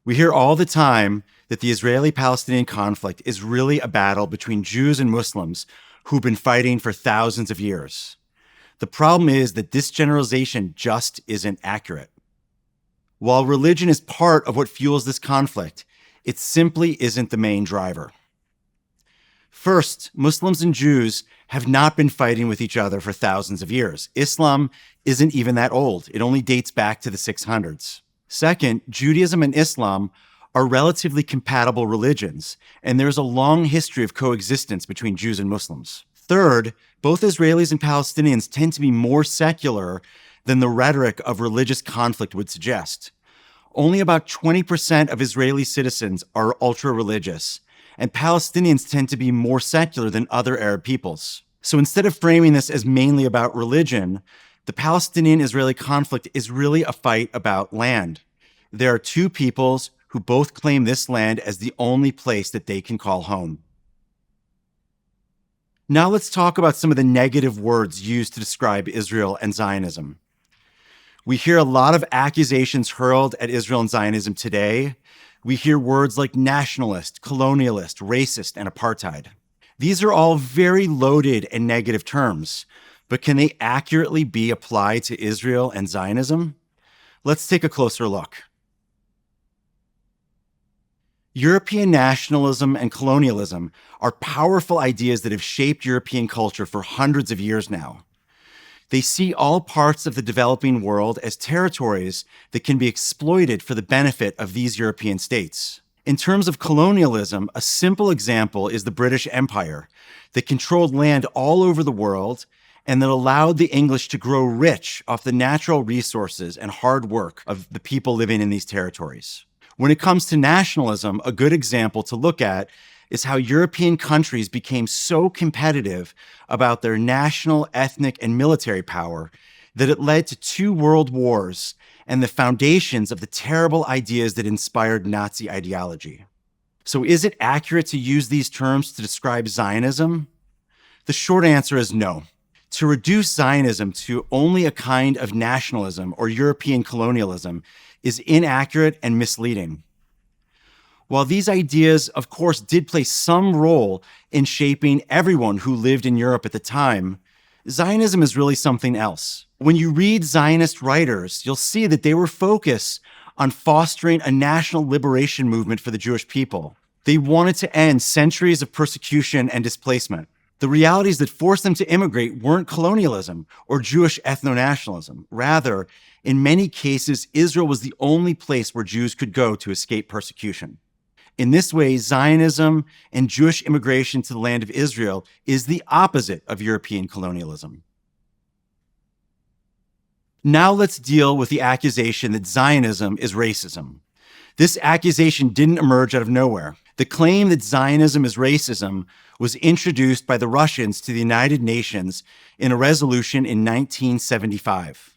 We hear all the time that the Israeli-Palestinian conflict is really a battle between Jews and Muslims who've been fighting for thousands of years. The problem is that this generalization just isn't accurate. While religion is part of what fuels this conflict, it simply isn't the main driver. First, Muslims and Jews have not been fighting with each other for thousands of years. Islam isn't even that old. It only dates back to the 600s. Second, Judaism and Islam are relatively compatible religions, and there's a long history of coexistence between Jews and Muslims. Third, both Israelis and Palestinians tend to be more secular than the rhetoric of religious conflict would suggest. Only about 20% of Israeli citizens are ultra-religious, and Palestinians tend to be more secular than other Arab peoples. So instead of framing this as mainly about religion, the Palestinian-Israeli conflict is really a fight about land. There are two peoples who both claim this land as the only place that they can call home. Now let's talk about some of the negative words used to describe Israel and Zionism. We hear a lot of accusations hurled at Israel and Zionism today. We hear words like nationalist, colonialist, racist, and apartheid. These are all very loaded and negative terms, but can they accurately be applied to Israel and Zionism? Let's take a closer look. European nationalism and colonialism are powerful ideas that have shaped European culture for hundreds of years now. They see all parts of the developing world as territories that can be exploited for the benefit of these European states. In terms of colonialism, a simple example is the British Empire that controlled land all over the world and that allowed the English to grow rich off the natural resources and hard work of the people living in these territories. When it comes to nationalism, a good example to look at is how European countries became so competitive about their national, ethnic, and military power that it led to 2 world wars and the foundations of the terrible ideas that inspired Nazi ideology. So is it accurate to use these terms to describe Zionism? The short answer is no. To reduce Zionism to only a kind of nationalism or European colonialism is inaccurate and misleading. While these ideas, of course, did play some role in shaping everyone who lived in Europe at the time, Zionism is really something else. When you read Zionist writers, you'll see that they were focused on fostering a national liberation movement for the Jewish people. They wanted to end centuries of persecution and displacement. The realities that forced them to immigrate weren't colonialism or Jewish ethno-nationalism. Rather, in many cases, Israel was the only place where Jews could go to escape persecution. In this way, Zionism and Jewish immigration to the land of Israel is the opposite of European colonialism. Now let's deal with the accusation that Zionism is racism. This accusation didn't emerge out of nowhere. The claim that Zionism is racism was introduced by the Russians to the United Nations in a resolution in 1975.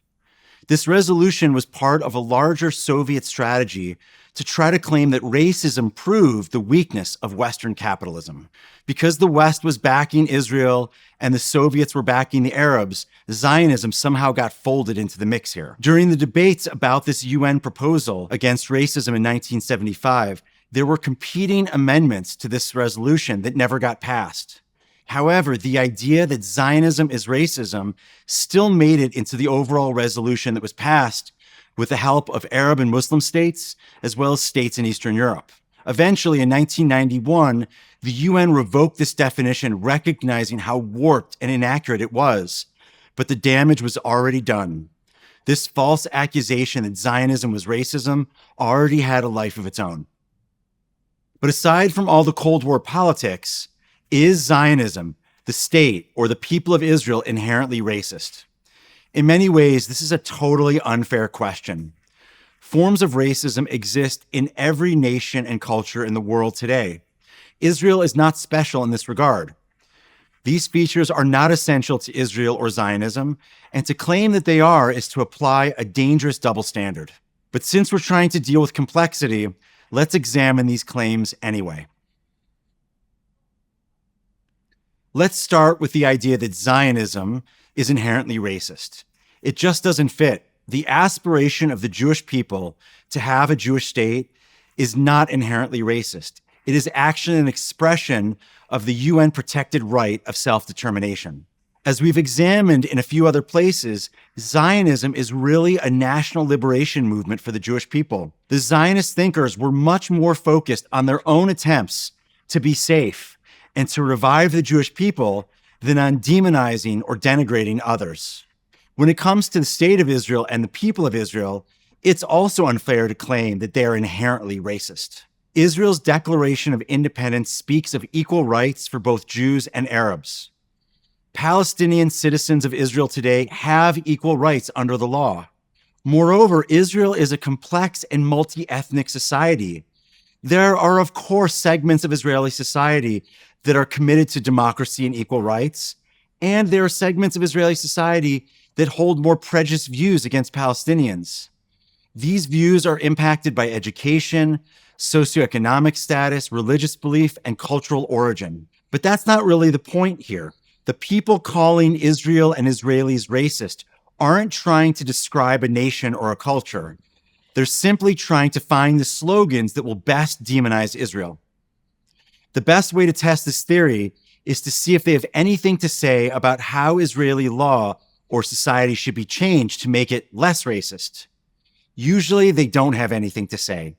This resolution was part of a larger Soviet strategy to try to claim that racism proved the weakness of Western capitalism. Because the West was backing Israel and the Soviets were backing the Arabs, Zionism somehow got folded into the mix here. During the debates about this UN proposal against racism in 1975, there were competing amendments to this resolution that never got passed. However, the idea that Zionism is racism still made it into the overall resolution that was passed with the help of Arab and Muslim states, as well as states in Eastern Europe. Eventually, in 1991, the UN revoked this definition, recognizing how warped and inaccurate it was, but the damage was already done. This false accusation that Zionism was racism already had a life of its own. But aside from all the Cold War politics, is Zionism, the state, or the people of Israel inherently racist? In many ways, this is a totally unfair question. Forms of racism exist in every nation and culture in the world today. Israel is not special in this regard. These features are not essential to Israel or Zionism, and to claim that they are is to apply a dangerous double standard. But since we're trying to deal with complexity, let's examine these claims anyway. Let's start with the idea that Zionism is inherently racist. It just doesn't fit. The aspiration of the Jewish people to have a Jewish state is not inherently racist. It is actually an expression of the UN protected right of self-determination. As we've examined in a few other places, Zionism is really a national liberation movement for the Jewish people. The Zionist thinkers were much more focused on their own attempts to be safe and to revive the Jewish people than on demonizing or denigrating others. When it comes to the state of Israel and the people of Israel, it's also unfair to claim that they are inherently racist. Israel's Declaration of Independence speaks of equal rights for both Jews and Arabs. Palestinian citizens of Israel today have equal rights under the law. Moreover, Israel is a complex and multi-ethnic society. There are, of course, segments of Israeli society that are committed to democracy and equal rights, and there are segments of Israeli society that hold more prejudiced views against Palestinians. These views are impacted by education, socioeconomic status, religious belief, and cultural origin. But that's not really the point here. The people calling Israel and Israelis racist aren't trying to describe a nation or a culture. They're simply trying to find the slogans that will best demonize Israel. The best way to test this theory is to see if they have anything to say about how Israeli law or society should be changed to make it less racist. Usually, they don't have anything to say.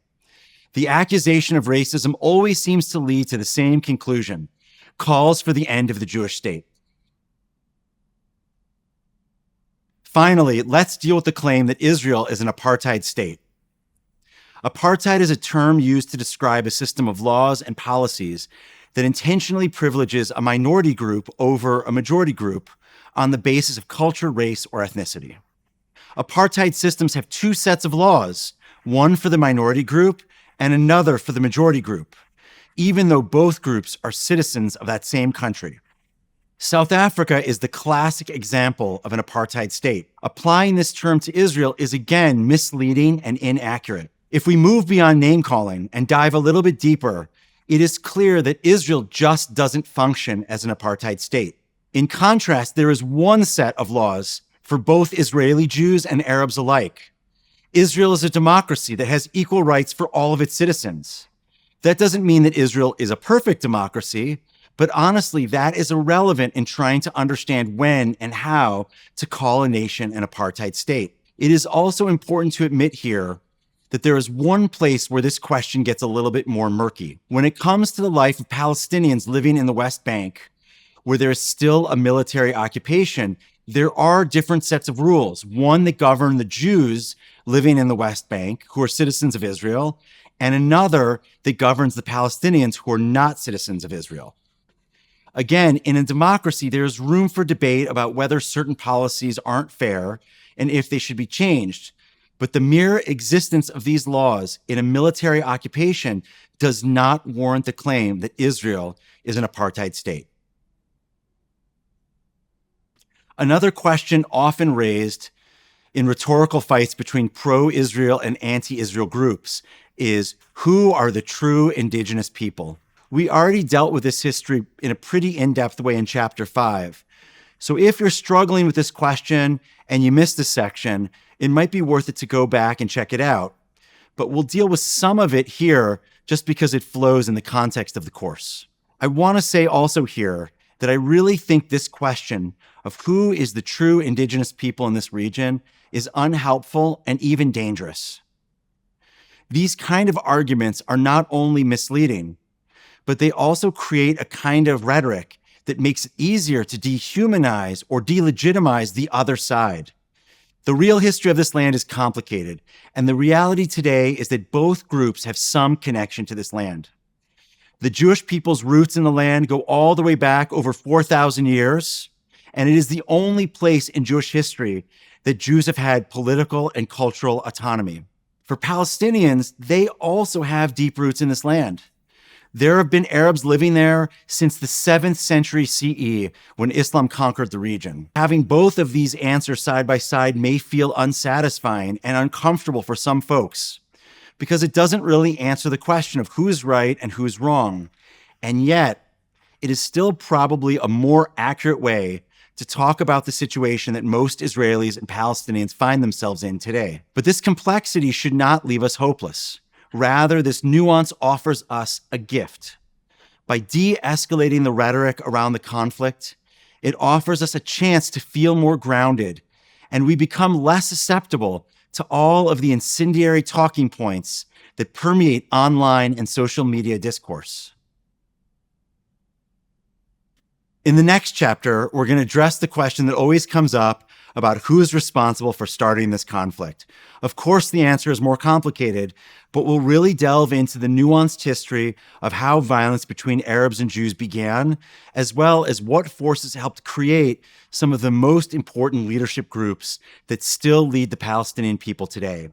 The accusation of racism always seems to lead to the same conclusion: calls for the end of the Jewish state. Finally, let's deal with the claim that Israel is an apartheid state. Apartheid is a term used to describe a system of laws and policies that intentionally privileges a minority group over a majority group on the basis of culture, race, or ethnicity. Apartheid systems have two sets of laws, one for the minority group and another for the majority group, even though both groups are citizens of that same country. South Africa is the classic example of an apartheid state. Applying this term to Israel is again misleading and inaccurate. If we move beyond name-calling and dive a little bit deeper, it is clear that Israel just doesn't function as an apartheid state. In contrast, there is one set of laws for both Israeli Jews and Arabs alike. Israel is a democracy that has equal rights for all of its citizens. That doesn't mean that Israel is a perfect democracy, but honestly, that is irrelevant in trying to understand when and how to call a nation an apartheid state. It is also important to admit here that there is one place where this question gets a little bit more murky. When it comes to the life of Palestinians living in the West Bank, where there is still a military occupation, there are different sets of rules. One that govern the Jews living in the West Bank, who are citizens of Israel, and another that governs the Palestinians who are not citizens of Israel. Again, in a democracy, there's room for debate about whether certain policies aren't fair and if they should be changed. But the mere existence of these laws in a military occupation does not warrant the claim that Israel is an apartheid state. Another question often raised in rhetorical fights between pro-Israel and anti-Israel groups is, who are the true indigenous people? We already dealt with this history in a pretty in-depth way in Chapter 5. So if you're struggling with this question and you missed this section, it might be worth it to go back and check it out. But we'll deal with some of it here just because it flows in the context of the course. I want to say also here that I really think this question of who is the true indigenous people in this region is unhelpful and even dangerous. These kind of arguments are not only misleading, but they also create a kind of rhetoric that makes it easier to dehumanize or delegitimize the other side. The real history of this land is complicated, and the reality today is that both groups have some connection to this land. The Jewish people's roots in the land go all the way back over 4,000 years, and it is the only place in Jewish history that Jews have had political and cultural autonomy. For Palestinians, they also have deep roots in this land. There have been Arabs living there since the 7th century CE, when Islam conquered the region. Having both of these answers side by side may feel unsatisfying and uncomfortable for some folks, because it doesn't really answer the question of who's right and who's wrong. And yet, it is still probably a more accurate way to talk about the situation that most Israelis and Palestinians find themselves in today. But this complexity should not leave us hopeless. Rather, this nuance offers us a gift. By de-escalating the rhetoric around the conflict, it offers us a chance to feel more grounded, and we become less susceptible to all of the incendiary talking points that permeate online and social media discourse. In the next chapter, we're going to address the question that always comes up about who is responsible for starting this conflict. Of course, the answer is more complicated, but we'll really delve into the nuanced history of how violence between Arabs and Jews began, as well as what forces helped create some of the most important leadership groups that still lead the Palestinian people today.